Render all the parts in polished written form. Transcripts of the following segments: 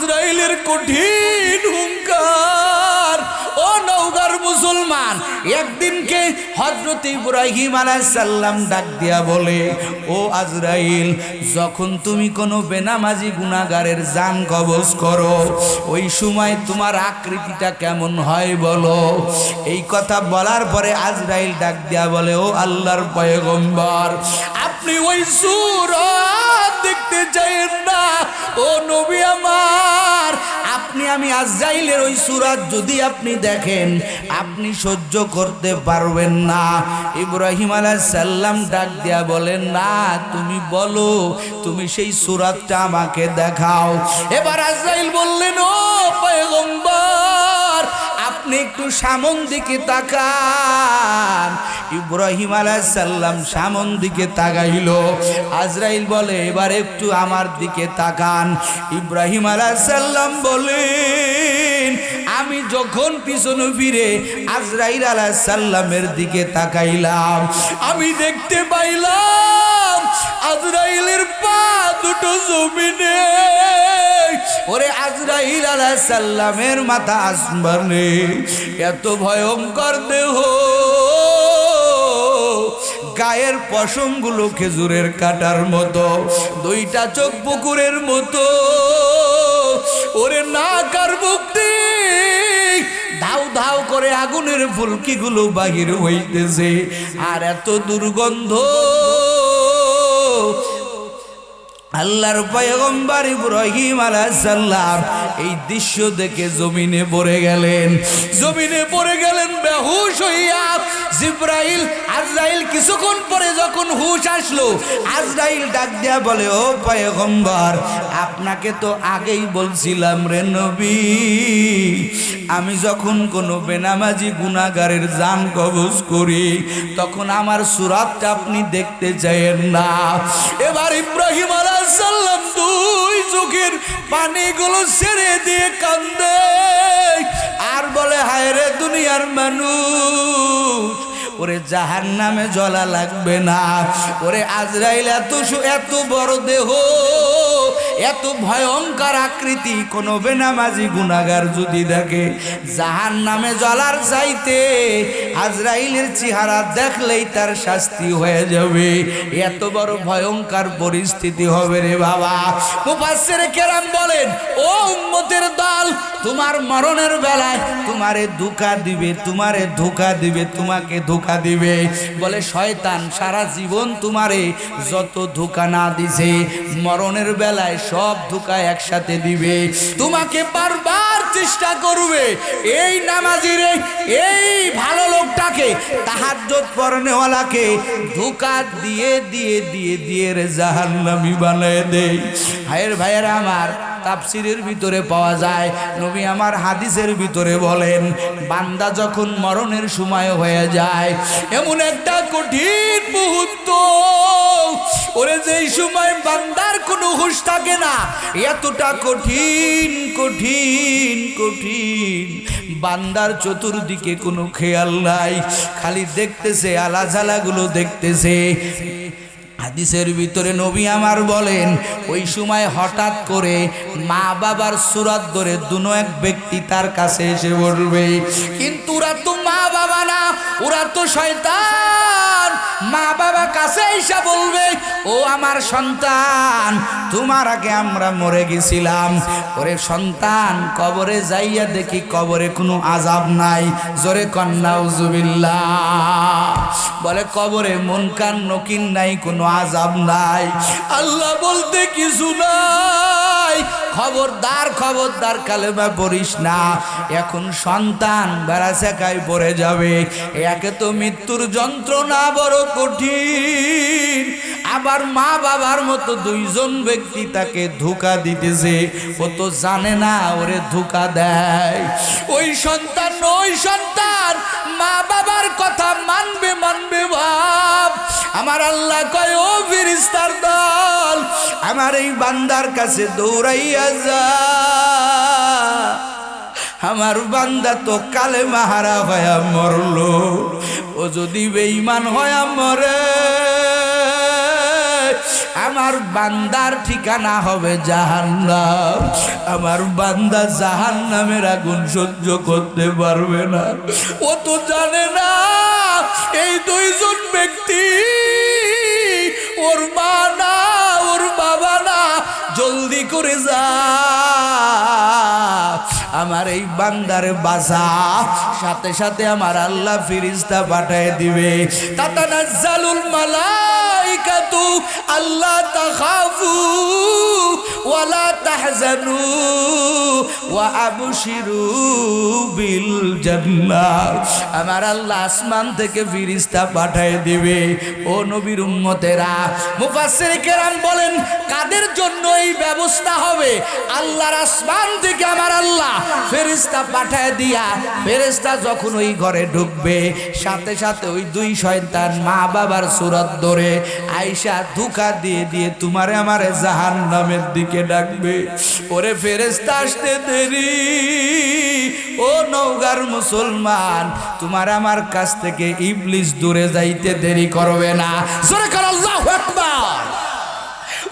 আজরাইলের কঠিন হুঙ্কার। ও নওগাঁর মুসলমান, একদিনকে হযরত ইব্রাহিম আলাইহিস সালাম ডাক দিয়া বলে, ও আজরাইল, যখন তুমি কোনো বেনামাজি গুনাহগারের জান কবজ করো, ওই সময় তোমার আকৃতিটা কেমন হয় বলো। এই কথা বলার পরে আজরাইল ডাক দিয়া বলে, ও আল্লাহর পয়গম্বর, আপনি ওই সূরত দেখতে চাইেন না। ও নবী আমার, আমি আজরাইলের ওই সূরত যদি আপনি দেখেন, আপনি সহ্য করতে পারবেন না। ইব্রাহিম আলাইহিস সালাম ডাক দিয়া বলেন, না, তুমি বলো, তুমি সেই সূরতটা আমাকে দেখাও। এবার আজরাইল বললেন, ও পয়গম্বর, আপনি একটু সামন দিকে তাকান। ইব্রাহিম আলাইহিস সালাম সামন দিকে তাকাইল। আজরাইল বলে, এবার একটু আমার দিকে তাকান। ইব্রাহিম আলাইহিস সালাম বলেন, আমি যখন পিছনে ফিরে আজরাইল আলাইহিস সালামের দিকে তাকাইলাম, আমি দেখতে পাইলাম আজরাইলের পা দুটো জমিনে। ওরে আজরাইল আলাইহিস সালামের মাথা আসমানে। এত ভয়ঙ্কর দেহ, গায়ের পশমগুলো খেজুরের কাটার মতো, দুইটা চোখ পুকুরের মতো। ওরে নাক আর মুখ ধাউ ধাউ করে আগুনের ফুলকিগুলো বাহির হইতেছে, আর এত দুর্গন্ধ। আল্লাহর পয়গম্বর ইব্রাহিম আলাইহিস সালাম এই দৃশ্য দেখে জমিনে পড়ে গেলেন। জমিনে পড়ে গেলেন বেহুশ হইয়া। জিবরাইল আজরাইল কিছুক্ষণ পরে যখন হুশ আসলো, আজরাইল ডাক দিয়া বলে, ও পয়গম্বর, আপনাকে তো আগেই বলছিলাম রে নবী, আমি যখন কোনো বেনামাজি গুনাহগারের জান কবজ করি, তখন আমার সূরতটা আপনি দেখতে চাইেন না। এবার ইব্রাহিম আলাইহিস সালাম দুই চোখের পানিগুলো ছেড়ে দিয়ে কান্দে আর বলে, হায় রে দুনিয়ার মানুষ, ওরে জাহান্নামে জ্বলা লাগবে না। ওরে আজরাইল এত বড় দেহ, এত ভয়ঙ্কর আকৃতি, কোন বেনামাজি গুনাহগার যদি দেখে, জাহান্নামে জ্বলার চাইতে আজরাইলের চেহারা দেখলেই তার শাস্তি হয়ে যাবে। এত বড় ভয়ঙ্কর পরিস্থিতি হবে রে বাবা। মুফাসসিরে কেরাম বলেন, ও উম্মতের দল, তোমার মরণের বেলায় তোমারে ধোঁকা দিবে, তোমারে ধোঁকা দিবে, তোমাকে ধোঁকা দিবে। বলে শয়তান সারা জীবন তোমারে যত ধোঁকা না দিছে, মরণের বেলায় সব ধোঁকা একসাথে দিবে, তোমাকে বারবার চেষ্টা করবে এই নামাজিরে, এই ভালো লোকটাকে, তাহাজ্জুদ পড়নেওয়ালাকে ধোঁকা দিয়ে দিয়ে দিয়ে দিয়ে রে জাহান্নামী বানায় দেয়। ভাইয়ের ভাইয়েরা আমার, তাফসিরের ভিতরে পাওয়া যায়, নবী আমার হাদিসের ভিতরে বলেন, বান্দা যখন মরণের সময় হয়ে যায়, এমন একটা কঠিন মুহূর্ত, ওরে যেই সময় বান্দার কোনো হুঁশ থাকে না, এতটা কঠিন কঠিন কঠিন, বান্দার চতুর্দিকে কোনো খেয়াল নাই, খালি দেখতেছে, আলাঝালাগুলো দেখতেছে। হাদিসের ভিতরে নবী আমার বলেন, ওই সময় হঠাৎ করে মা বাবার সূরত ধরে দুনো এক ব্যক্তি তার কাছে এসে বলবে, কিন্তু ওরা তো মা বাবা না, ওরা তো শয়তান। মা বাবা কাছে এসে বলবে, ও আমার সন্তান, তোমার আগে আমরা মরে গেছিলাম। ওরে সন্তান, কবরে যাইয়া দেখি কবরে কোনো আযাব নাই। জোরে কন্যা নাউজুবিল্লাহ। বলে কবরে মুনকার নকির নাই, কোনো আযাব নাই, আল্লাহ বলতে কিছু নাই। খবরদার খবরদার কালেমা পড়িস না, এখন সন্তান বেড়াছেকায় পড়ে যাবে। একে তো মৃত্যুর যন্ত্রণা বড় কঠিন, আবার মা বাবার মতো দুইজন ব্যক্তি তাকে ধোঁকা দিতেছে, ও তো জানে না ওরে ধোঁকা দেয়। ওই সন্তান মা বাবার কথা মানবে মানবে ভাব। আমার আল্লাহ কয়, ও ফেরেশতার দল, আমার এই বান্দার কাছে দৌড়াইয়া যা, আমার বান্দা তো কালেমা হারা হয়ে মরলো, ও যদি বেঈমান হয়ে মরে, আমার বান্দার ঠিকানা হবে জাহান্নাম। আমার বান্দা জাহান্নামের আগুন সহ্য করতে পারবে না। ও তো জানে না এই দুইজন ব্যক্তি ওর মা না, ওর বাবা না। জলদি করে যা, আমার এই বান্দারে বাঁচা। সাথে সাথে আমার আল্লাহ ফেরেশতা পাঠিয়ে দিবে। তাতানাজ্জালুল মালাইকাতু আল্লা তাখাফু ওয়ালা তাহজানু ওয়া আবশিরু বিল জান্নাহ। আমার আল্লাহ আসমান থেকে ফেরেশতা পাঠিয়ে দিবে। ও নবীর উম্মতেরা, মুফাসসির কেরাম বলেন কাদের জন্য এই ব্যবস্থা হবে? আল্লাহর আসমান থেকে আমার আল্লাহ ফেরেশতা পাঠায় দিয়া, ফেরেশতা যখন ওই ঘরে ঢুকবে সাথে সাথে ওই দুই শয়তান মা বাবার সুরত ধরে আয়েশা ধোঁকা দিয়ে দিয়ে তোমারে আমারে জাহান্নামের দিকে ডাকবে। ওরে ফেরেশতা আসতে দেরি, ও নওগাঁর মুসলমান, তোমার আমার কাছ থেকে ইবলিস দূরে যাইতে দেরি করবে না। জোরে কর আল্লাহু আকবার।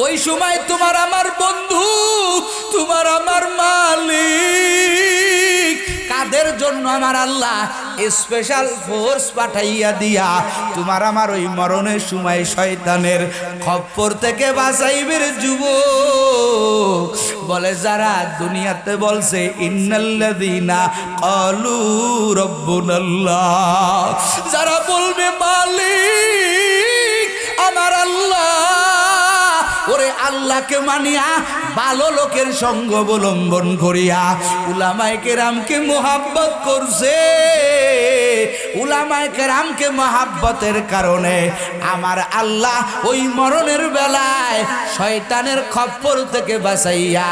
ওই সময় তোমার আমার বন্ধু, তোমার আমার মালিক, কাদের জন্য আমার আল্লাহ স্পেশাল ফোর্স পাঠাইয়া দিয়া তোমার আমার ওই মরণের সময় শয়তানের খপ্পর থেকে বাঁচাইবের যুবক। বলে যারা দুনিয়াতে বলছে ইন্নাল্লাযীনা ক্বালু রাব্বুনাল্লাহ, যারা বলবে মালিক আমার আল্লাহ, ওরে আল্লাহকে মানিয়া ভালো লোকের সঙ্গ অবলম্বন করিয়া উলামায়ে কেরামকে মুহাব্বত করছে। উলামায়ে কেরামকে মুহাব্বতের কারণে আমার আল্লাহ ওই মরণের বেলায় শয়তানের খপ্পর থেকে বাঁচাইয়া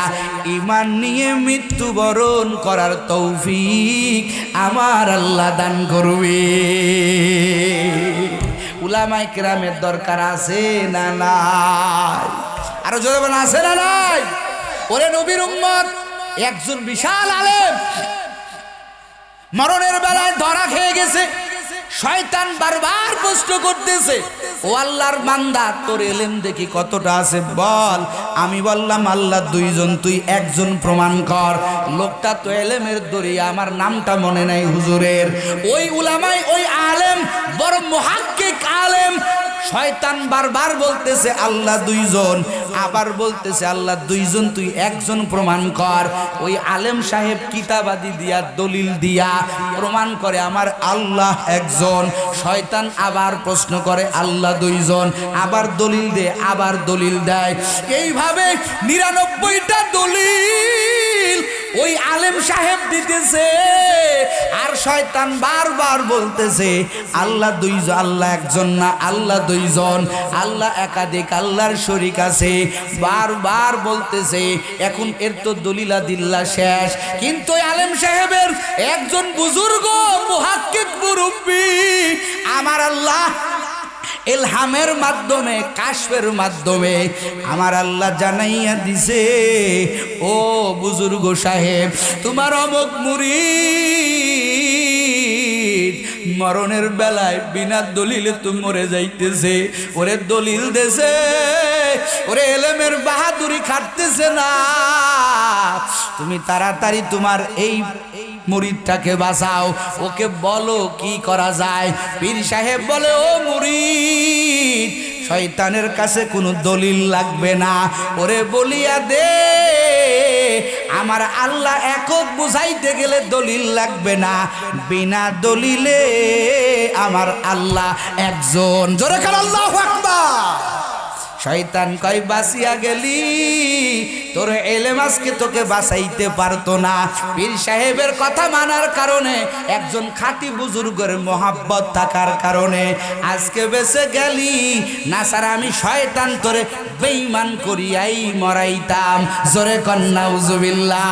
ঈমান নিয়ে মৃত্যুবরণ করার তৌফিক আমার আল্লাহ দান করবে। উলামায়ে কেরামের দরকার আছে না নাই? আরো জোরে বলেন আছে না নাই? ওরে নবীর উম্মত, একজন বিশাল আলেম মরণের বেলায় ধরা খেয়ে গেছে। শয়তান বারবার প্রশ্ন করতেছে, ও আল্লাহর বান্দা, তোর এলেম দেখি কতটা আছে বল। আমি বললাম আল্লাহ দুইজন, তুই একজন প্রমাণ কর। লোকটা তো এলেমের দরিয়া, আমার নামটা মনে নাই হুজুরের। ওই উলামাই, ওই আলেম, বড় মুহাক্কিক আলেম। শয়তান বারবার বলতেছে আল্লাহ দুইজন, আবার বলতেছে আল্লাহ দুইজন, তুই একজন প্রমাণ কর। ওই আলেম সাহেব কিতাবাদি দিয়া দলিল দিয়া প্রমাণ করে আমার আল্লাহ একজন। শয়তান আবার প্রশ্ন করে আল্লাহ দুইজন, আবার দলিল দে, আবার দলিল দেয়। এইভাবে 99টা দলিল ওই আলেম সাহেব দিতেছে, আর শয়তান বারবার বলতেছে আল্লাহ দুইজন, আল্লাহ একজন না, আল্লাহ দুইজন, আল্লাহ একাধিক, আল্লাহর শরীক আছে। বারবার বলতেছে। এখন এর তো দলিলাদিল্লাহ শেষ, কিন্তু ওই আলেম সাহেবের একজন বুজুর্গ মুহাক্কিক মুরব্বি আমার আল্লাহ ইলহামের মাধ্যমে, কাশফের মাধ্যমে আমার আল্লাহ জানাইয়া দিছে, ও বুজুর্গ সাহেব, তোমার অমুক মুরিদ মরণের বেলায় বিনা দলিলে তো মরে যাইতেছে। ওরে দলিল দেছে, ওরে এলেমের বাহাদুরি খাটতেছে না। তুমি তাড়াতাড়ি তোমার এই মুরিদটাকে বাঁচাও, ওকে বলো কি করা যায়। পীর সাহেব বলে, ও মুরিদ, শয়তানের কাছে কোনো দলিল লাগবে না, ওরে বলিয়া দে আমার আল্লাহ একক বুঝাইতে গেলে দলিল লাগবে না, বিনা দলিলে আমার আল্লাহ একজন। জোরে কার আল্লাহু আকবার। শয়তান কয় বাঁচিয়া গেলি, তোর এলেম আজকে তোকে বাঁচাইতে পারতো না। পীর সাহেবের কথা মানার কারণে, একজন খাঁটি বুজুর্গের মোহাব্বত থাকার কারণে আজকে বেঁচে গেলি, না স্যার আমি শয়তান তোরে বেঈমান করিয়াই মরাইতাম। জোরে কন্যা উজুবিল্লাহ।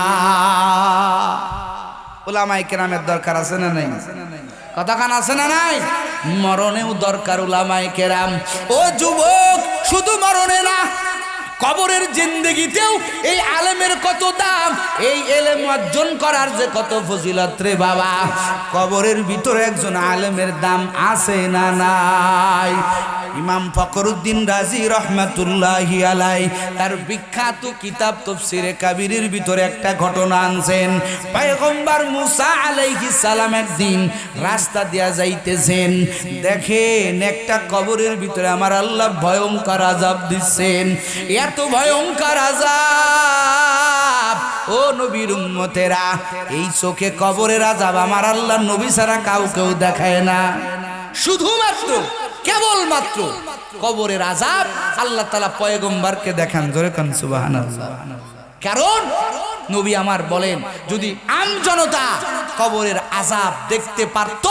উলামায়ে কেরামের দরকার আছে না নাই? কথাখান আছে না নাই? মরণেও দরকার উলামায়ে কেরাম। ও যুবক, শুধু মরণে না, কবরের জিন্দেগিতেও এই আলেমের কত দাম, এই এলেম অর্জন করার যে কত ফজিলত রে বাবা। কবরের ভিতরে একজন আলেমের দাম আছে না নাই? ইমাম ফখরুদ্দিন রাজি রহমাতুল্লাহি আলাই তার বিখ্যাত কিতাব তাফসীরে কাবীরের ভিতরে একটা ঘটনা আনছেন। পয়গম্বর মুসা আলাইহিস সালাম একদিন রাস্তা দিয়া যাইতেছেন, দেখেন একটা কবরের ভিতরে আমার আল্লাহ ভয়ঙ্কর আযাব দিচ্ছেন। এত ভয়ঙ্কর আযাব, ও নবীর উম্মতেরা, এই চোখে কবরের আযাব আমার আল্লাহ নবী ছাড়া কাউকেও দেখায় না। শুধুমাত্র কেবলমাত্র কবরের আযাব আল্লাহ তাআলা পয়গম্বরকে দেখান। জোরে কান সুবহানাল্লাহ। কারণ নবী আমার বলেন, যদি আম জনতা কবরের আযাব দেখতে পারত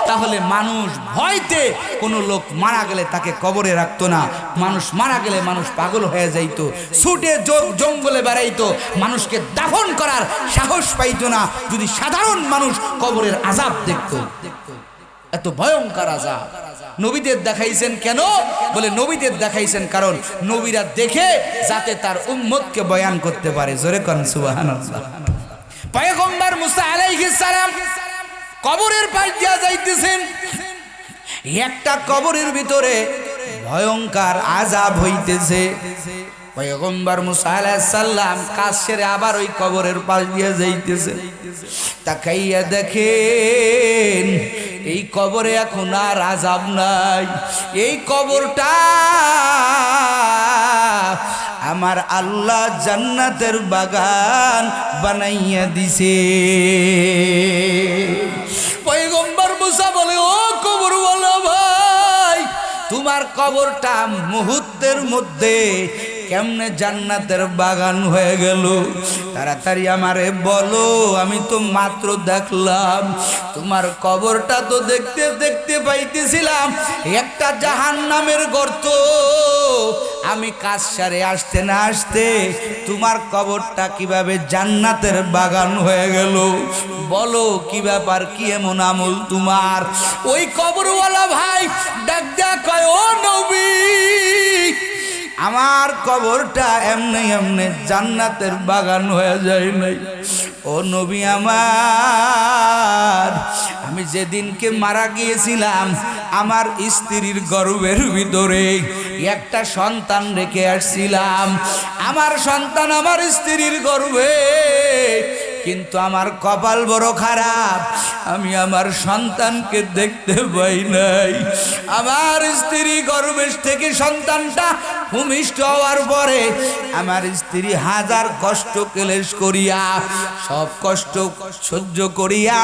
তাহলে মানুষ ভয়তে কোনো লোক মারা গেলে তাকে কবরে রাখতো না। মানুষ মারা গেলে মানুষ পাগল হয়ে যাইত, ছুটে জঙ্গলে বেড়াইতো, মানুষকে দাফন করার সাহস পাইতো না যদি সাধারণ মানুষ কবরের আযাব দেখত। এত ভয়ঙ্কর আযাব নবীদের দেখাইছেন কেন? বলে নবীদের দেখাইছেন কারণ নবীরা দেখে যাতে তার উম্মতকে বয়ান করতে পারে। জোরে কোন সুবহানাল্লাহ। পয়গম্বর মুসা আলাইহিস সালাম কবরের পাশ দিয়া যাইতেছেন, একটা কবরের ভিতরে ভয়ঙ্কর আযাব হইতেছে। পয়গম্বর মুসা আলাইহিস সালাম কাজ সেরে আবার ওই কবরের পাশ দিয়ে যাইতেছে। তাকাইয়া দেখেন এই কবরে এখন আর আযাব নাই। এই কবরটা আমার আল্লাহ জান্নাতের বাগান বানাইয়া দিছে। পয়গম্বর মুসা বলে, ও কবরওয়ালা ভাই, তোমার কবরটা মুহূর্তের মধ্যে কেমনে জান্নাতের বাগান হয়ে গেল? তাড়াতাড়ি আমারে বলো, আমি তো মাত্র দেখলাম। তোমার কবরটা তো দেখতে দেখতে পাইতেছিলাম একটা জাহান্নামের গর্ত। আমি কাজ সারে আসতে না আসতে তোমার কবরটা কিভাবে জান্নাতের বাগান হয়ে গেল? বলো কি ব্যাপার, কি এমন আমল তোমার? ওই কবরওয়ালা ভাই ডাক দেয়া কয়, ও নবী, আমার কবরটা এমনি এমনি জান্নাতের বাগান হয়ে যায় নাই। ও নবী আমার, আমি যেদিনকে মারা গিয়েছিলাম আমার স্ত্রীর গর্ভের ভিতরে একটা সন্তান রেখে আসছিলাম। আমার সন্তান আমার স্ত্রীর গর্ভে, কিন্তু আমার কপাল বড় খারাপ, আমি আমার সন্তানকে দেখতে পাই নাই। আমার স্ত্রী গর্ভের থেকে সন্তানটা ভূমিষ্ঠ হওয়ার পরে আমার স্ত্রী হাজার কষ্ট ক্লেশ করিয়া, সব কষ্ট সহ্য করিয়া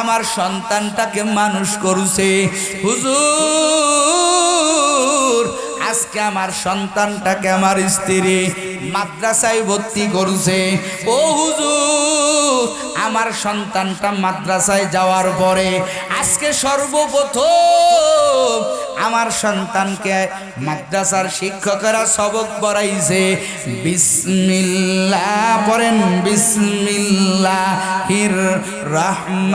আমার সন্তানটাকে মানুষ করছে। হুজুর, আজকে আমার সন্তানটাকে আমার স্ত্রী মাদ্রাসায় ভর্তি করছে। ও হুজুর, আমার সন্তানটা মাদ্রাসায় যাওয়ার পরে আজকে সর্বপ্রথম আমার সন্তানকে মাদ্রাসার শিক্ষকেরা সবক পড়াইছে। বিসমিল্লাহ পড়েন, বিসমিল্লাহির রহমানির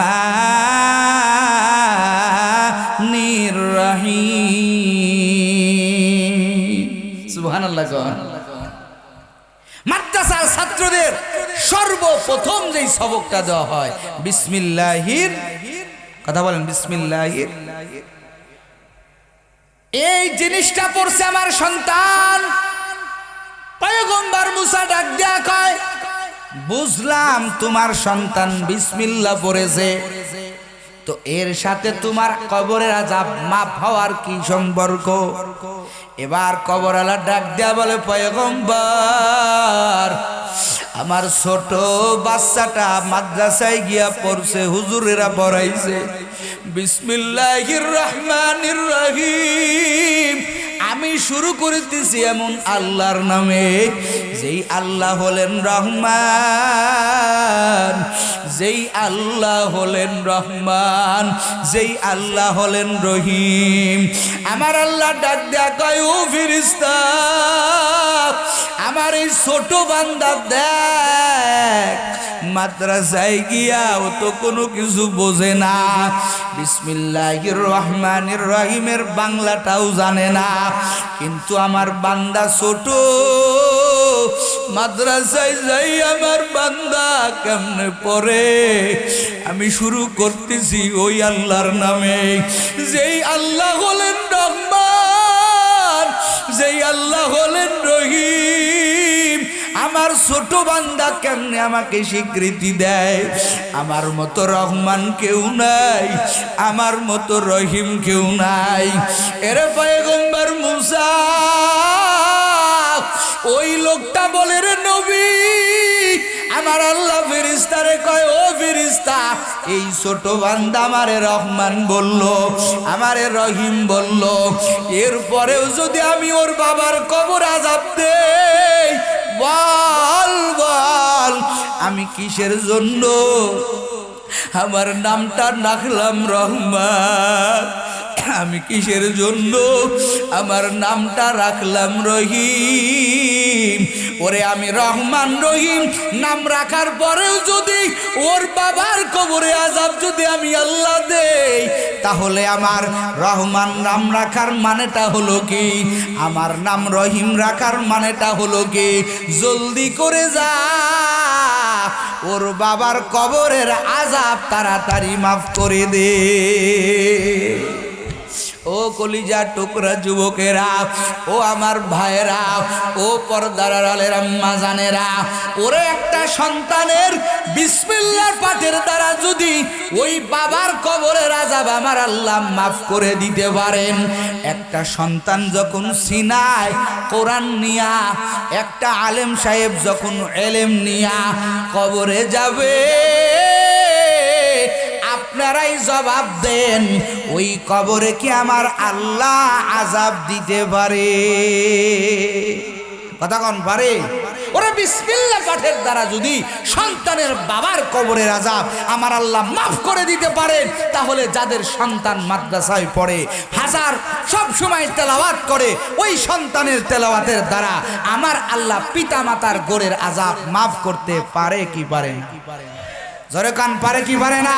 রহিম। সুবহানাল্লাহ। মাদ্রাসার ছাত্রদের সর্বপ্রথম যেই সবকটা দেওয়া হয় বিসমিল্লাহির, কথা বলেন, বিসমিল্লাহির। এই জিনিসটা পড়ছে আমার সন্তান। পয়গম্বর মুসা ডাক দেয়া কয়, বুঝলাম তোমার সন্তান বিসমিল্লাহ পড়েছে, তো এর সাথে তোমার কবরের আযাব মাফ হওয়ার কি সম্পর্ক? এবার কবরওয়ালা ডাক দেয়া বলে, পয়গম্বর, আমার ছোট বাচ্চাটা মাদ্রাসায় গিয়া পড়ছে, হুজুরেরা পড়াইছে বিসমিল্লাহির রহমানির রহিম। আমি শুরু করিতেছি এমন আল্লাহর নামে, যেই আল্লাহ হলেন রহমান, যেই আল্লাহ হলেন রহমান, যেই আল্লাহ হলেন রহিম। আমার আল্লাহ ডাক দেয়া কয়, ও ফেরেশতা, আমার এই ছোট বান্দা দেখ মাদ্রাসায় গিয়া ও তো কোনো কিছু বোঝে না, বিসমিল্লাহির রহমানির রহিমের বাংলাটাও জানে না, কিন্তু আমার বান্দা ছোট মাদ্রাসায় যাই আমার বান্দা কেমনে পড়ে, আমি শুরু করতেছি ওই আল্লাহর নামে, যেই আল্লাহ হলেন রহমান, যেই আল্লাহ হলেন রহিম। আমার ছোট বান্দা কেমনে আমাকে স্বীকৃতি দেয়, আমার মতো রহমান কেউ নাই, আমার মতো রহিম কেউ নাই। এর পয়গম্বর মুসা ওই লোকটা বলে, রে নবী, আমার আল্লাহ ফেরেশতারে কয়, ও ফেরেশতা, এই ছোট বান্দা আমারে রহমান বলল, আমারে রহিম বলল, এরপরেও যদি আমি ওর বাবার কবর আযাব দেই, বল বল আমি কিসের জন্য আমার নামটা রাখলাম রহমান, আমি কিসের জন্য আমার নামটা রাখলাম রহিম। ওরে আমি রহমান রহিম নাম রাখার পরেও যদি ওর বাবার কবরে আযাব যদি আমি আল্লাহ দেই, তাহলে আমার রহমান নাম রাখার মানেটা হলো কি, আমার নাম রহিম রাখার মানেটা হলো কি, জলদি করে যা ওর বাবার কবরের আযাব তাড়াতাড়ি মাফ করে দে। ও কলিজা টুকরা যুবকেরা, ও আমার ভাইয়েরা, ও পর্দার আড়ালের আম্মা জানেরা, ওরে একটা সন্তানের বিসমিল্লাহর পাঠের দ্বারা যদি ওই বাবার কবরের আযাব আমার আল্লাহ মাফ করে দিতে পারেন, একটা সন্তান যখন সিনায় কোরআন নিয়া, একটা আলেম সাহেব যখন এলেম নিয়া কবরে যাবে, আপনারাই জবাব দেন, ওই কবরে কি আমার আল্লাহ আযাব দিতে পারে? কথা কোন পারে? ওরা বিসমিল্লাহ পাঠের দ্বারা যদি সন্তানের বাবার কবরের আযাব আমার আল্লাহ মাফ করে দিতে পারেন, তাহলে যাদের সন্তান মাদ্রাসায় পড়ে, হাজার সব সময় তেলাওয়াত করে, ওই সন্তানের তেলাওয়াতের দ্বারা আমার আল্লাহ পিতা মাতার গোরের আযাব মাফ করতে পারে কি পারে না? জোরে কান, পারে কি পারে না?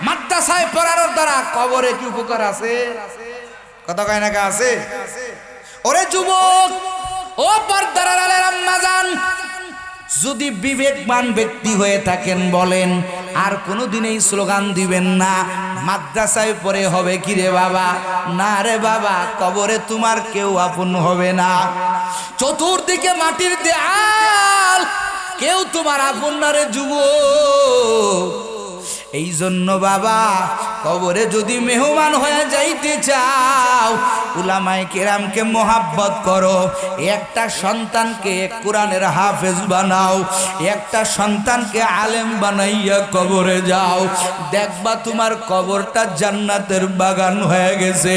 মাদ্রাসায় পড়ানোর দ্বারা কবরে কি উপকার আছে? কথা কয় না কে আছে? ওরে যুবক, ও পর্দার আড়ালের আম্মা জান, যদি বিবেকবান ব্যক্তি হয়ে থাকেন বলেন, আর কোনোদিন এই স্লোগান দিবেন না মাদ্রাসায় পড়ে হবে কি রে বাবা, না রে বাবা, কবরে তোমার কেউ আপন হবে না, চতুর্দিকে মাটির দেয়াল, কেউ তোমার আপন না রে যুবক। এই জন্য বাবা, কবরে যদি মেহমান হয়ে যাইতে চাও, উলামায়ে কেরামকে মোহাব্বত করো, একটা সন্তানকে কোরআনের হাফেজ বানাও, একটা সন্তানকে আলেম বানাইয়া কবরে যাও, দেখবা তোমার কবরটা জান্নাতের বাগান হয়ে গেছে।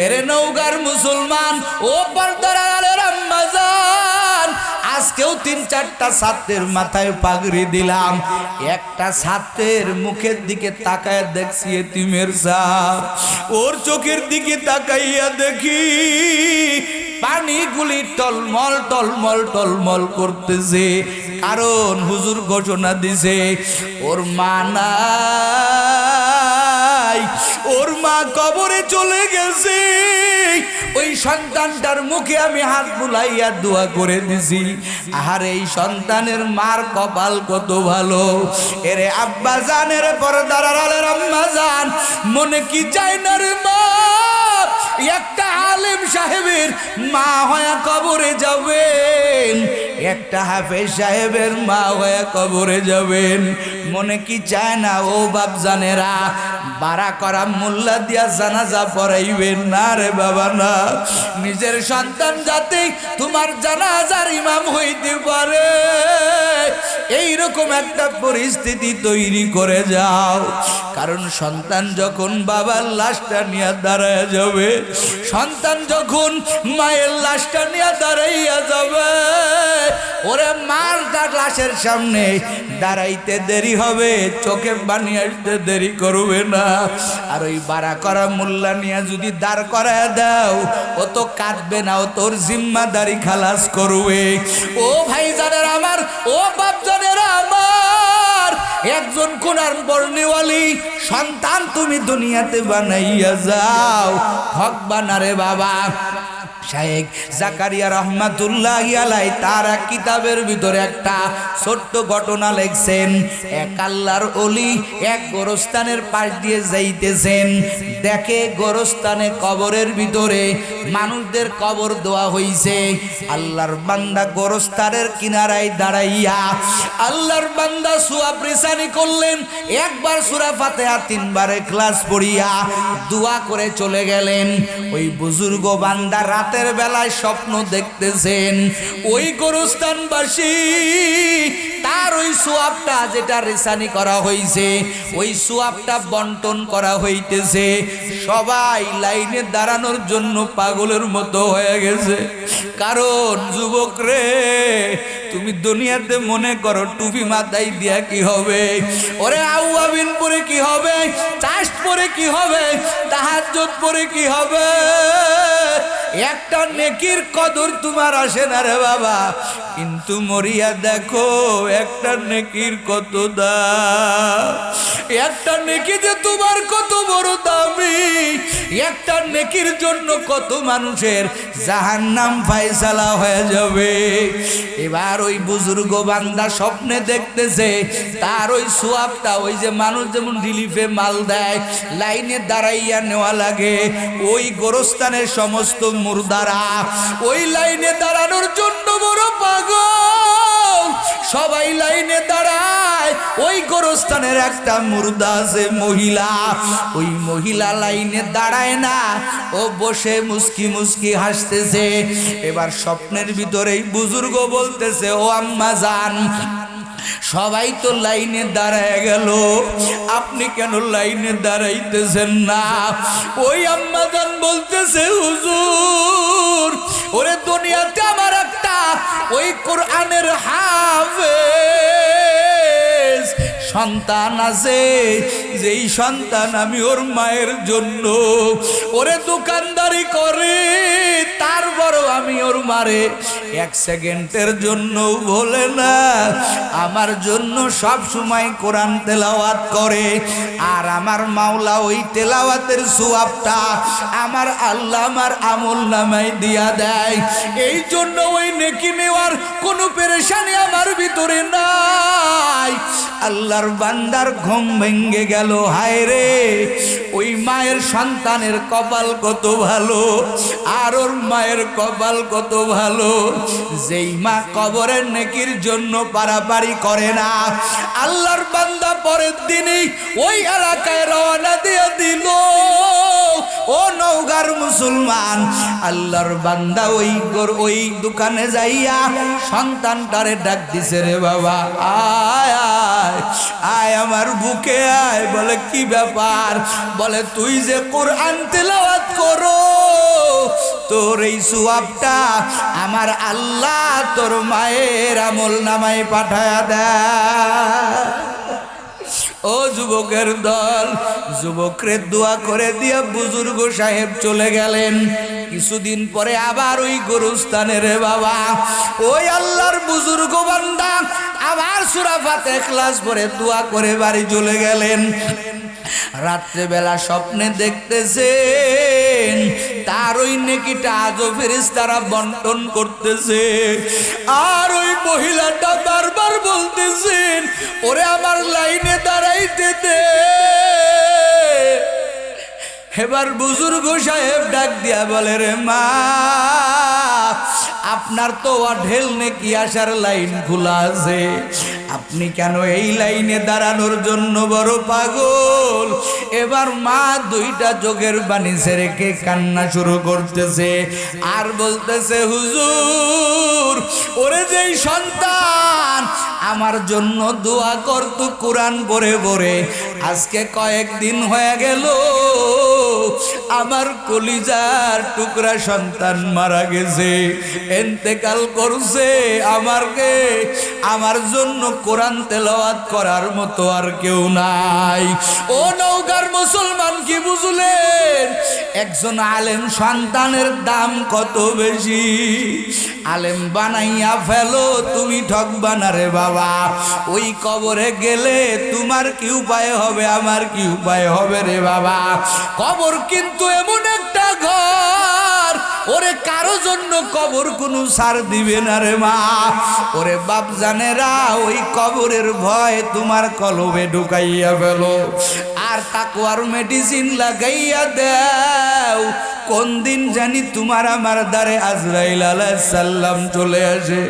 এরে নওগাঁর মুসলমান, ও পর্দার আড়ালের আম্মা জান, আজকেও 3-4টা ছাত্রের মাথায় পাগড়ি দিলাম, একটা ছাত্রের মুখের দিকে তাকায় দেখছি এতিমের ছাপ, ওর চোখের দিকে তাকাইয়া দেখি পানিগুলি টলমল টলমল টলমল করতেছে, কারণ হুজুর ঘোষণা দিছে ওর মা নাই, ওর মা কবরে চলে গেছে। ওই সন্তানটার মুখে আমি হাত বুলাইয়া দোয়া করে দিছি, আর এই সন্তানের মার কপাল কত ভালো। এরে আব্বা জান, এরে পর্দার আড়ালের আম্মা জান, মনে কি চায় না রে মা, একটা আলেম সাহেবের মা হয়ে কবরে যাবেন, একটা হাফেজ সাহেবের মা হয়ে কবরে যাবেন, মনে কি চায় না ও বাপ জানেরা, বাড়া করা মোল্লা দিয়া জানাজা পড়াইবেন না রে বাবা না, নিজের সন্তান যাতে তোমার জানাজার ইমাম হইতে পারে, এইরকম একটা পরিস্থিতি তৈরি করে যাও। কারণ সন্তান যখন বাবার লাশটা নিয়ে দাঁড়ায় যাবে, সন্তান যখন মায়ের লাশটা নিয়ে দাঁড়াইয়া যাবে, ওরে মার তার লাশের সামনে দাঁড়াইতে দেরি হবে, চোখে পানি আসতে দেরি করবে না। আর ওই বাড়া করা মোল্লা নিয়ে যদি দাঁড় করায় দাও, ও তো কাঁদবে না, ও তোর জিম্মাদারি খালাস করবে। ও ভাই জানেরা আমার, ও বাপ জানেরা আমার, একজন কোরআন পড়নেওয়ালি সন্তান তুমি দুনিয়াতে বানাইয়া যাও, ঠকবা না রে বাবা। শায়েখ জাকারিয়া রহমাতুল্লাহি আলাইহি তার এক কিতাবের ভিতরে একটা ছোট্ট ঘটনা লিখছেন। এক আল্লাহর ওলি এক গোরস্থানের পাশ দিয়ে যাইতেছেন, দেখে গোরস্থানে কবরের ভিতরে মানুষদের কবর দেওয়া হইছে। আল্লাহর বান্দা গোরস্থানের কিনারায় দাঁড়াইয়া আল্লাহর বান্দা সওয়াব রিসানি করলেন। একবার সূরা ফাতিহা 3 বার ইখলাস পড়িয়া দোয়া করে চলে গেলেন। ওই বুজুর্গ বান্দা রাতের বেলায় স্বপ্ন দেখতেছেন, ওই গোরস্থানবাসী তার ওই সওয়াবটা যেটা রিসানি করা হইছে ওই সওয়াবটা বন্টন করা হইতেছে। সবাই লাইনে দাঁড়ানোর জন্য পাগলের মতো হয়ে গেছে। কারণ যুবক রে, তুমি দুনিয়াতে মনে করো টুপি মাথায় দিয়া কি হবে, ওরে আউয়াবিন পরে কি হবে, চাষ্ট পরে কি হবে, তাহাজ্জুদ পরে কি হবে, একটা নেকির কদর তোমার আসে না রে বাবা। কিন্তু মরিয়া দেখো একটা নেকির কত দাম, একটা নেকি যে তোমার কত বড় দামি, একটা নেকির জন্য কত মানুষের জাহান্নাম ফায়সালা হয়ে যাবে। এবার ওই বুজুর্গ বান্দা স্বপ্নে দেখতেছে তার ওই সওয়াবটা, ওই যে মানুষ যেমন রিলিফে মাল দেয় লাইনে দাঁড়াইয়া নেওয়া লাগে, ওই গোরস্থানের সমস্ত মুর্দারা ওই লাইনে দাঁড়ানোর জন্য বড় পাগল, সবাই লাইনে দাঁড়ায়। ওই গোরস্থানের একটা মুর্দা আছে মহিলা, ওই মহিলা লাইনে দাঁড়ায় না, ও বসে মুস্কি মুস্কি হাসতেছে। এবার স্বপ্নের ভিতরেই বুজুর্গ বলতেছে, ও আম্মা জান, সবাই তো লাইনে দাঁড়ায় গেল, আপনি কেন লাইনে দাঁড়াইতেছেন না? ওই আম্মা জান বলতেছে, হুজুর, ওরে দুনিয়াতে আমার একটা ওই কোরআনের হাফেজ সন্তান আছে, যেই সন্তান আমি ওর মায়ের জন্য ওরে দোকানদারি করে, তার বড় আমি ওর মারে এক সেকেন্ডের জন্য বলে না, আমার জন্য সব সময় কোরআন তেলাওয়াত করে। আর আমার মাওলা ওই তেলাওয়াতের সওয়াবটা আমার আল্লাহ আমার আমল নামায় দিয়া দেয়। এই জন্য ওই নেকি নেওয়ার কোনো পেরেশানি আমার ভিতরে নাই। আল্লাহর বান্দার ঘুম ভেঙে গেল। হায় রে, ওই মায়ের সন্তানের কপাল কত ভালো, আর ওর মায়ের কপাল কত ভালো, যেই মা কবরের নেকির জন্য পারাপারি করে না। আল্লাহর বান্দা পরের দিনই ওই এলাকায় রওনা দিয়ে দিল। ও নওগাঁর মুসলমান, আল্লাহর বান্দা ওই দোকানে যাইয়া সন্তানটারে ডাক দিছে, রে বাবা আয় আয় আয় আমার বুকে আয়। বলে কি ব্যাপার? বলে তুই যে কোরআন তেলাওয়াত করো, তোর এই সওয়াবটা আমার আল্লাহ তোর মায়ের আমল নামায় পাঠায়া দেয়। ও যুবকের দল, যুবকরে দোয়া করে দিয়া বুজুর্গ সাহেব চলে গেলেন। কিছুদিন পরে আবার ওই গোরস্থানে রে বাবা ওই আল্লাহর বুজুর্গ বান্দা আবার সূরা ফাতিহা ইখলাস পড়ে দোয়া করে বাড়ি চলে গেলেন। রাত্রেবেলা স্বপ্নে দেখতেছেন তার ওই নেকিটা আজও ফেরেশতারা বন্টন করতেছে। আর ওই মহিলাটা বারবার বলতেছেন, ওরে আমার লাইনে দাঁড়াইতে দে। এবার বুজুর্গ সাহেব ডাক দিয়া বলে, রে মা, আপনার তো ঢেল নেকি আসার লাইন খোলা আছে, আপনি কেন এই লাইনে দাঁড়ানোর জন্য বড় পাগল? এবার মা দুইটা চোখের পানি ছেড়ে কান্না শুরু করতেছে আর বলতেছে, হুজুর, ওরে যেই সন্তান আমার জন্য দোয়া করত কোরআন পড়ে পড়ে, আজকে কয়েকদিন হয়ে গেল আমার কলিজার টুকরা সন্তান মারা গেছে, ইন্তেকাল করছে। আমার জন্য কোরআন তেলাওয়াত করার মতো আর কেউ নাই। ও নওগাঁর মুসলমান, কি বুঝলেন? একজন আলেম সন্তানের দাম কত বেশি। আলেম বানাইয়া ফেলো, তুমি ঠকবা না রে বাবা। ওই কবরে গেলে তোমার কি উপায় হবে, আমার কি উপায় হবে রে বাবা? কবর কিন্তু এমন একটা ঘর, ওরে কারো জন্য কবর কোনো সার দিবে না রে মা। ওরে বাপ জানেরা ওই কবরের ভয় তোমার কলবে ঢুকাইয়া ফেলো আর তাকওয়ার মেডিসিন লাগাইয়া দাও। কোন দিন জানি তোমার আমার দ্বারে আজরাইল আলাইহিস সালাম চলে আসে,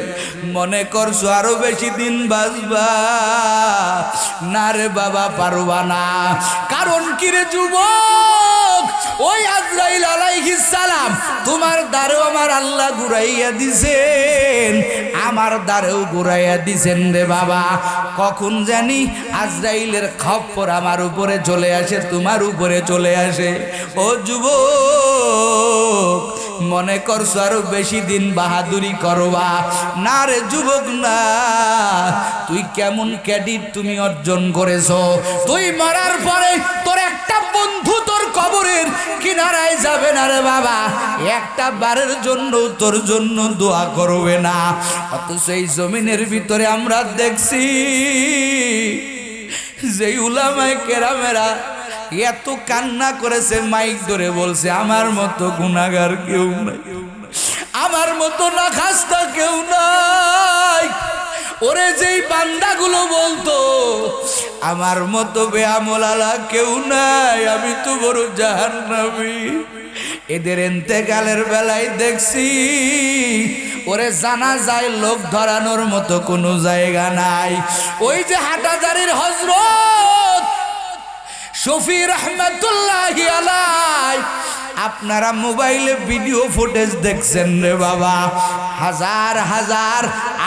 মনে করছো আরো বেশি দিন বাঁচবা, না রে বাবা পারবা না। কারণ কি রে যুবক, ওই আজরাইল আলাইহিস সালাম তোমার দ্বারেও আমার আল্লাহ ঘুরাইয়া দিছেন, আমার দ্বারেও ঘুরাইয়া দিছেন রে বাবা। কখন জানি আজরাইলের খপ্পর আমার উপরে চলে আসে, তোমার উপরে চলে আসে। ও যুবক, মনে করছো আরো বেশি দিন বাহাদুরি করবা, না রে যুবক না। তুই কেমন ক্রেডিট তুমি অর্জন করেছো, তুই মরার পরে তোর একটা বন্ধু তোর কবরের কিনারায় যাবে না রে বাবা, একটা বারের জন্য তোর জন্য দোয়া করবে না। অথচ এই জমিনের ভিতরে আমরা দেখছি যে উলামায়ে কেরামেরা এত কান্না করেছে, মাইক ধরে বলছে আমার মতো গুনাহগার কেউ নাই, আমার মতো না খাস্তা কেউ নাই। ওরে যেই বান্দাগুলো বলতো আমার মতো বেআমলালা কেউ নাই, আমি তো বড় জাহান্নামী, এদের ইন্তেকালের বেলায় দেখছি ওরে জানাজায় লোক ধরানোর মতো কোনো জায়গা নাই। ওই যে হাটাজারির হযরত শফি রহমাতুল্লাহি আলাইহি, আপনারা মোবাইলে ভিডিও ফুটেজ দেখছেন রে বাবা, হাজার হাজার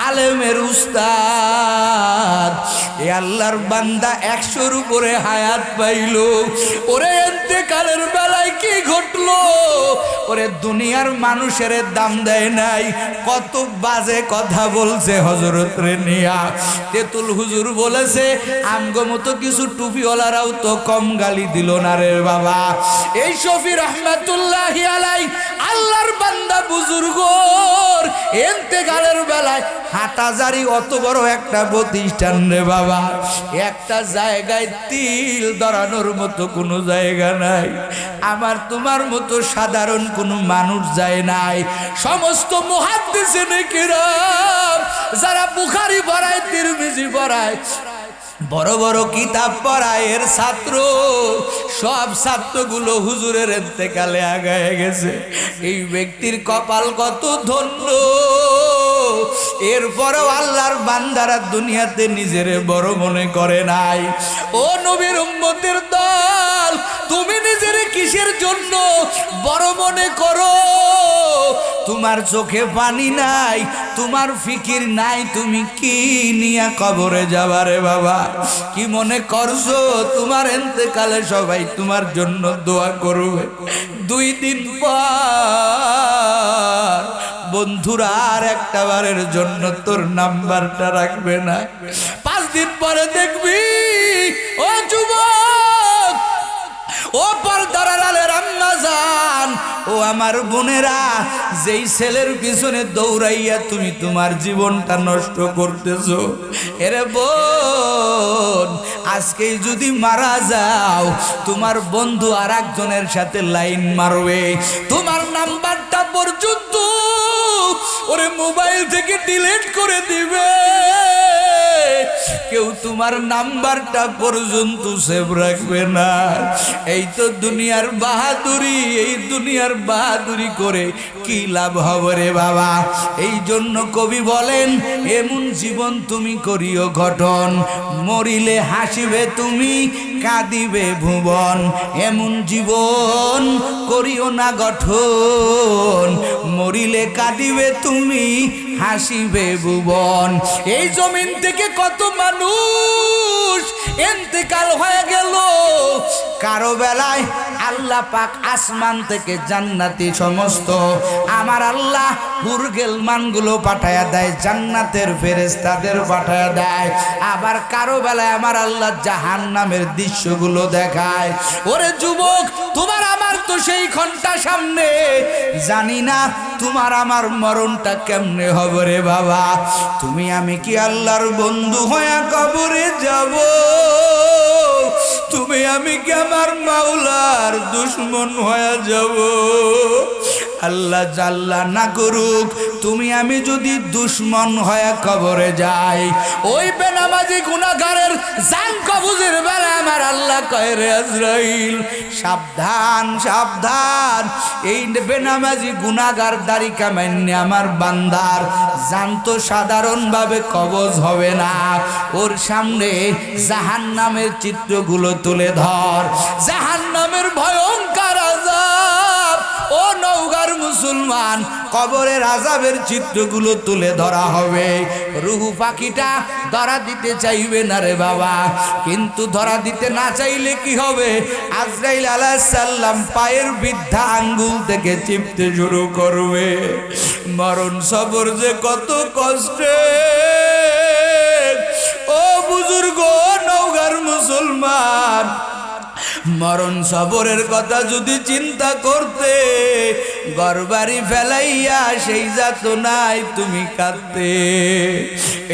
আলেমের উস্তাদ, এ আল্লাহর বান্দা 100-র উপরে হায়াত পাইল। ওরে ইন্তেকালের বেলায় কি ঘটলো, ওরে দুনিয়ার মানুষের দাম দেয় নাই, কত বাজে কথা বলছে হযরত রে নিয়া। তেতুল হুজুর বলেছে আমগো মতো কিছু টুপিওয়ালারাও তো কম গালি দিল না রে বাবা। এই শফি রহমাতুল্লাহি আলাইহি আল্লাহর বান্দা বুজুর্গর ইন্তেকালের বেলায় হাটাজারি অত বড় একটা প্রতিষ্ঠান রে বাবা, একটা জায়গায় তিল ধরানোর মতো কোনো জায়গা নাই, আমার তোমার মতো সাধারণ কোনো মানুষ যায় নাই। সমস্ত মুহাদ্দিসিনে কিরাম যারা বুখারী পড়ায়, তিরমিজি পড়ায়, বড় বড় কিতাব পড়ায়, এর ছাত্র সব ছাত্রগুলো হুজুরের ইন্তেকালে আগায় গেছে। এই ব্যক্তির কপাল কত ধন্য, এরপরেও আল্লাহর বান্দারা দুনিয়াতে নিজের বড় মনে করে নাই। ও নবীর উম্মতের দল, তুমি নিজের কিসের জন্য বড় মনে করো? তোমার চোখে পানি নাই, তোমার ফিকির নাই, তুমি কি নিয়া কবরে যাবারে বাবা? কি মনে করছো তোমার ইন্তেকালে সবাই তোমার জন্য দোয়া করবে? 2 দিন পর বন্ধুরা আর একটা বারের জন্য তোর নাম্বারটা রাখবে না। 5 দিন পরে দেখবি ও যুবক, ও পর্দার আড়ালের আম্মা জান, ও আমার বোনেরা, যেই ছেলের পিছনে দৌড়াইয়া তুমি তোমার জীবনটা নষ্ট করতেছো, এরে বোন, আজকেই যদি মারা যাও তোমার বন্ধু আর একজনের সাথে লাইন মারবে, তোমার নাম্বারটা পর্যন্ত ওরে মোবাইল থেকে ডিলিট করে দিবে, কেউ তোমার নাম্বারটা পর্যন্ত সেভ রাখবে না। এই তো দুনিয়ার বাহাদুরি, এই দুনিয়ার বাহাদুরি করে কি লাভ হবে রে বাবা? এই জন্য কবি বলেন এমন জীবন তুমি করিও গঠন, মরিলে হাসিবে তুমি কাঁদিবে ভুবন, এমন জীবন করিও না গঠন, মরিলে কাঁদিবে তুমি হাসিবে ভুবন। এই জমিন থেকে কত মানুষ ইন্তেকাল হয়ে গেল, কারো বেলায় আল্লাহ পাক আসমান থেকে জান্নাতি সমস্ত আমার আল্লাহ হুরগেল মানগুলো পাঠায়া দেয়, জান্নাতের ফেরেশতাদের পাঠায়া দেয়, আবার কারো বেলায় আমার আল্লাহ জাহান্নামের দৃশ্যগুলো দেখায়। ওরে যুবক, তোমার আমার তো সেই ঘন্টা সামনে, জানি না তোমার আমার মরণটা কেমনে হবে রে বাবা। তুমি আমি কি আল্লাহর বন্ধু হয়ে কবরে যাব? তুমি আমি কি আমার মাওলার দুশমন হয়ে যাব? আল্লাহ জাল্লা না করুক তুমি আমি যদি দুশ্মন হয়ে কবরে যাই, ওই বেনামাজি গুনাহগারের জান কবজের বেলা আমার আল্লাহ কয় রে আজরাইল সাবধান সাবধান, এই বেনামাজি গুনাহগার দাড়ি কামাইনি আমার বান্দার জান তো সাধারণভাবে কবজ হবে না, ওর সামনে জাহান্নামের চিত্রগুলো তুলে ধর, জাহান্নামের ভয়ঙ্কর আযাব। ও নওগাঁর মুসলমান, কবরের আযাবের চিত্রগুলো তুলে ধরা হবে। রুহু পাখিটা ধরা দিতে চাইবে না রে বাবা, কিন্তু ধরা দিতে না চাইলে কি হবে, আজরাইল আলাইহিস সালাম পায়ের বৃদ্ধা আঙ্গুল থেকে চিপতে শুরু করবে। মরণ সবর যে কত কষ্টের ও বুজুর্গ নওগাঁর মুসলমান, মরণ সবরের কথা যদি চিন্তা করতে ঘরবাড়ি ফেলাইয়া সেই যাতনায় তুমি কাঁদতে।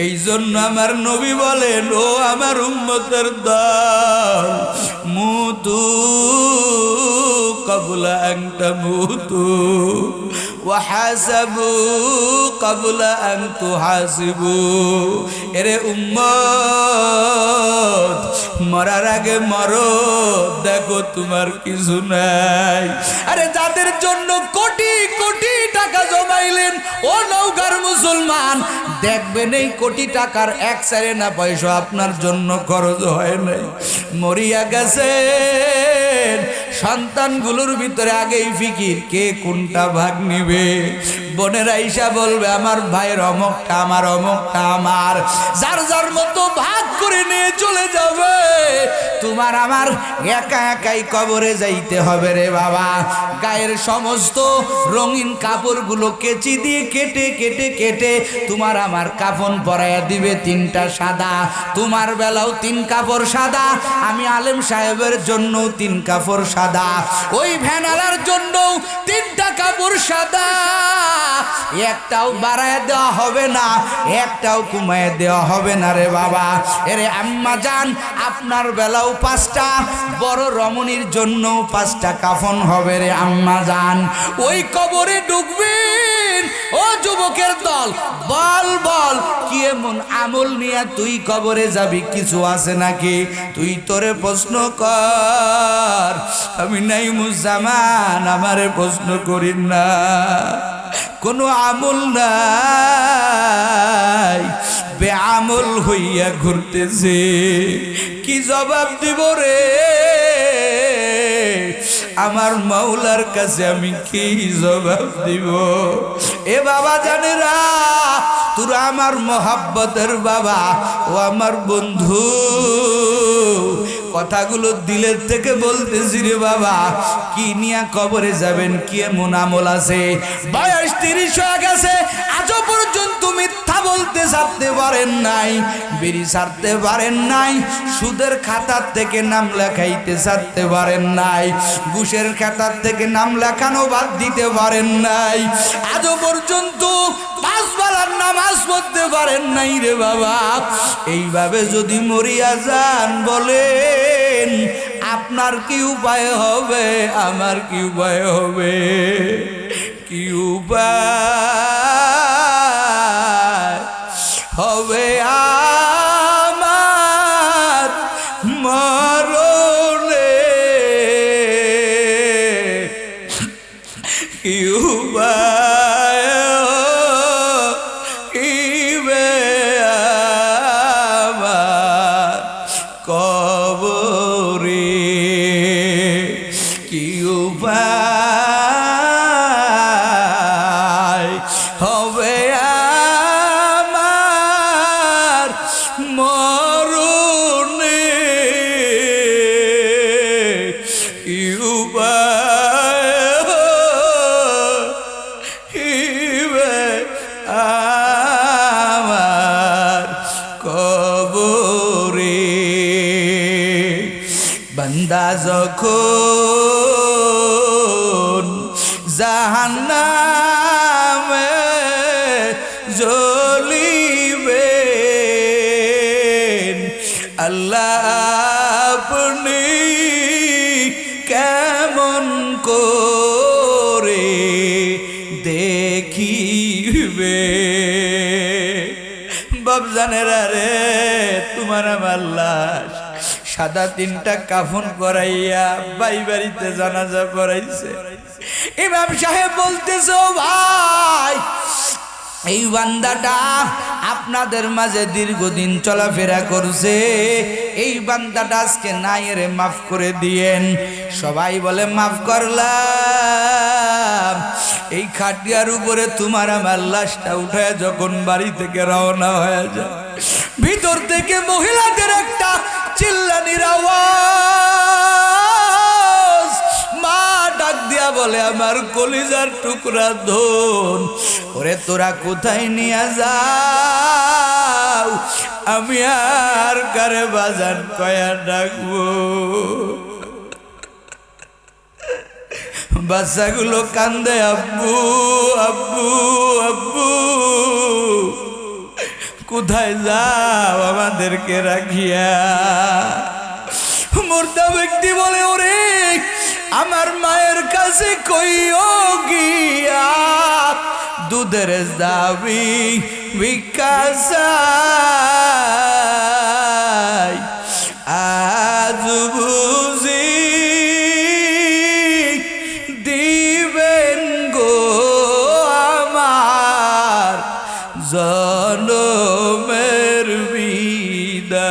এই জন্য আমার নবী বলেন, ও আমার উম্মতের দল, মুতু ক্বাবলা আন তামুতু ওয়া হাসাবু ক্বাবলা আন তুহাসিবু। এরে উম্মত, মরার আগে মরো, দেখো তোমার কিছু নাই। আরে যাদের জন্য কোটি কোটি টাকা জমাইলেন ও নওগাঁর মুসলমান, দেখবেন এই কোটি টাকার এক সারে না পয়সা আপনার জন্য খরচ হয় নাই। মরিয়া গেছেন, সন্তানগুলোর ভিতরে আগেই ফিকির কে কোনটা ভাগ নিবে। বোনের আইসা বলবে আমার ভাইয়ের অমুকটা আমার, অমুকটা আমার, যার যার মতো ভাগ করে নিয়ে চলে যাবে। তোমার আমার একা একাই কবরে যাইতে হবে রে বাবা। গায়ের সমস্ত রঙিন কাপড়গুলো কেচি দিয়ে কেটে কেটে কেটে তোমার আমার কাফন পরাইয়া দিবে তিনটা সাদা। তোমার বেলাও তিন কাপড় সাদা, আমি আলেম সাহেবের জন্য তিন কাপড় সাদা, ওই ভ্যানালার জন্য তিনটা কাপড় সাদা। একটাও বাড়ায় দেওয়া হবে না, একটাও কমায় দেওয়া হবে না রে বাবা। এরে আম্মা জান, আপনার বেলাও পাঁচটা, বড় রমণীর জন্য পাঁচটা কাফন হবে রে আম্মা জান। ওই কবরে ঢুকবেন ও যুবকের দল, বল বল কি এমন আমল নিয়ে তুই কবরে যাবি, কিছু আছে নাকি? তুই তোরে প্রশ্ন কর, আমি নাইমুজ্জামান আমারে প্রশ্ন করিন না, কোনো আমল নাই, বেআমল হইয়া ঘুরতেছে, কি জবাব দিব রে আমার মাওলার কাছে, আমি কি জবাব দিব? এ বাবা জানেরা, তোরা আমার মোহাব্বতের বাবা, ও আমার বন্ধু, কথাগুলো দিলের থেকে বলতেছি রে বাবা। কি নিয়া কবরে যাবেন, কি এমন আমল আছে? বয়স 30 হয়ে গেছে, আজও পর্যন্ত মিথ্যা বলতে ছাড়তে পারেন নাই, বিড়ি ছাড়তে পারেন নাই, সুদের খাতার থেকে নাম লেখাইতে ছাড়তে পারেন নাই, ঘুষের খাতার থেকে নাম লেখানো বাদ দিতে পারেন নাই, আজও পর্যন্ত 5 বেলার নামাজ পড়তে পারেন নাই রে বাবা। এইভাবে যদি মরিয়া যান, বলেন আপনার কি উপায় হবে, আমার কি উপায় হবে? কি উপায় হবে আমার মরণে? কি উপায় হইবে আমার কবরে? কি উপায় হবে আমার মরণে? কি উপায় হইবে আমার কবরে? বান্দা যখন জাহান্নামে জ্বলিবে, আল্লাহ আপনি কেমন করে কবরে দেখিবে। বাপজানেরা রে, তোমার আমার লাশ সাদা 3টা কাফন করাইয়া বাড়িতে জানাজা পড়াইছে। ইমাম সাহেব বলতেছে, ও ভাই, এই বান্দাটা আপনাদের মাঝে দীর্ঘদিন চলাফেরা করছে, এই বান্দাটা আজকে নাই রে, মাফ করে দিয়েন। সবাই বলে মাফ করলাম। এই খাটিয়ার উপরে তোমার আমার লাশটা উঠায় যখন বাড়ি থেকে রওনা হয়ে যায়, ভিতর থেকে মহিলাদের একটা চিল্লানির আওয়াজ। মা ডাক দিয়া বলে, আমার কলিজার টুকরা ধন, ওরে তোরা কোথায় নিয়ে যাও? আমি আর কারে বাজান কয়া ডাকবো? বাচ্চাগুলো কান্দে, আব্বু আব্বু আব্বু, কোথায় যাও আমাদেরকে রাখিয়া? মুর্দা ব্যক্তি বলে, ওরে আমার মায়ের কাছে কইও গিয়া দুধের দাবি ভিক্ষা চাই। আজ বুঝি দিবেন গো আমার জনমের বিদায়।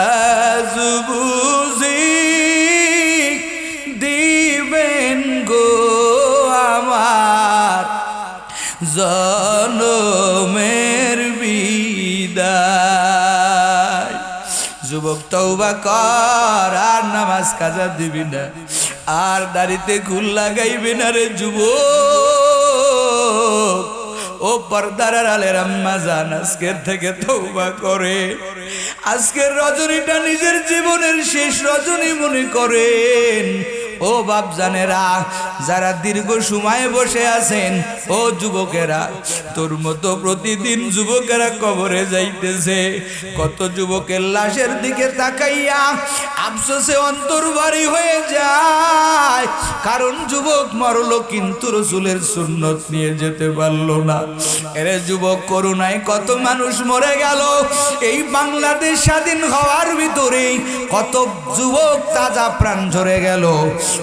আজ বুঝি দিবেন গো আমার জনমের বিদায়। যুবক তওবা কর, আর নামাজ কাজা দিবি না, আর দাড়িতে খুল লাগাইবি না রে যুবক। ও পর্দার আলের আম্মা জান, আজকের থেকে তওবা করে আজকের রজনীটা নিজের জীবনের শেষ রজনী মনে করেন। ও বাপ জানেরা, যারা দীর্ঘ সময় বসে আছেন, ও যুবকেরা, তোর মতো প্রতিদিন যুবকেরা কবরে যাইতেছে। কত যুবকের লাশের দিকে তাকাইয়া আফসোসে অন্তর ভারী হয়ে যায়, কারণ যুবক মরলো কিন্তু রসুলের সুন্নত নিয়ে যেতে পারলো না। এরে যুবক, করুণায় কত মানুষ মরে গেল। এই বাংলাদেশ স্বাধীন হওয়ার ভিতরেই কত যুবক তাজা প্রাণ ঝরে গেল।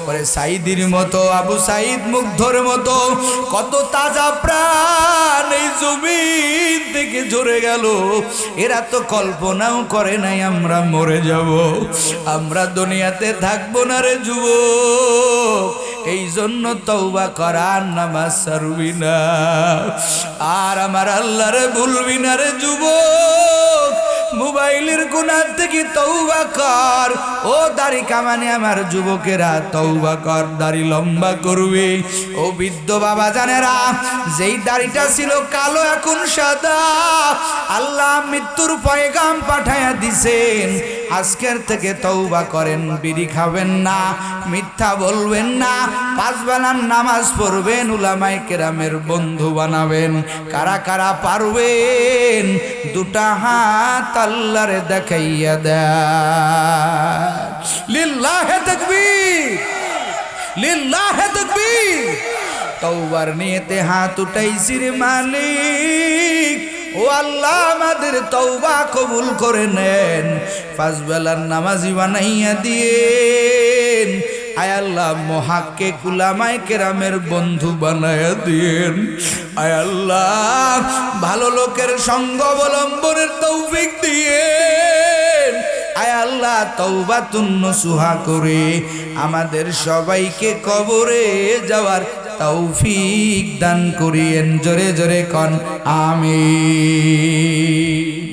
পরে সাইদির মতো, আবু সাইদ মুগ্ধর মতো কত তাজা প্রাণ এই জমিন থেকে ঝরে গেল। এরা তো কল্পনাও করে নাই আমরা মরে যাব, আমরা দুনিয়াতে থাকবো না রে যুবক। এই জন্য তওবা করার নামাজ ছাড়বি না, আর আমার আল্লাহরে ভুলবি না রে যুবক। মোবাইলের গুনাহ থেকে তওবা কর। ও দাড়ি কামানে আমার যুবকেরা, তওবা কর, দাড়ি লম্বা করবি। ও বৃদ্ধ বাবা জানেরা, যেই দাড়িটা ছিল কালো এখন সাদা, আল্লাহ মৃত্যুর পয়গাম পাঠায়া দিছেন। আজকের থেকে তওবা করেন, বিড়ি খাবেন না, মিথ্যা বলবেন না, 5 বেলার নামাজ পড়বেন, উলামায়ে কেরামের বন্ধু বানাবেন। কারা কারা পারবেন? 2টা হাত আল্লাহরে দেখাইয়া দেয়। লিল্লাহে তাকবীর, লিল্লাহে তাকবীর। তওবার নিয়তে হাত উঠাইছি রে মালিক, ও আল্লাহ আমাদের তওবা কবুল করে নেন, 5 বেলার নামাজি বানাইয়া দিয়েন। আয় আল্লাহ মুহাক্কিক উলামায়ে কেরামের বন্ধু বানাইয়া দিয়েন। আয় আল্লাহ ভালো লোকের সঙ্গ অবলম্বনের তৌফিক দিয়েন। আয় আল্লাহ তওবাতুন নসুহা করে আমাদের সবাইকে কবরে যাওয়ার তৌফিক দান করিয়েন। জোরে জোরে কন আমিন।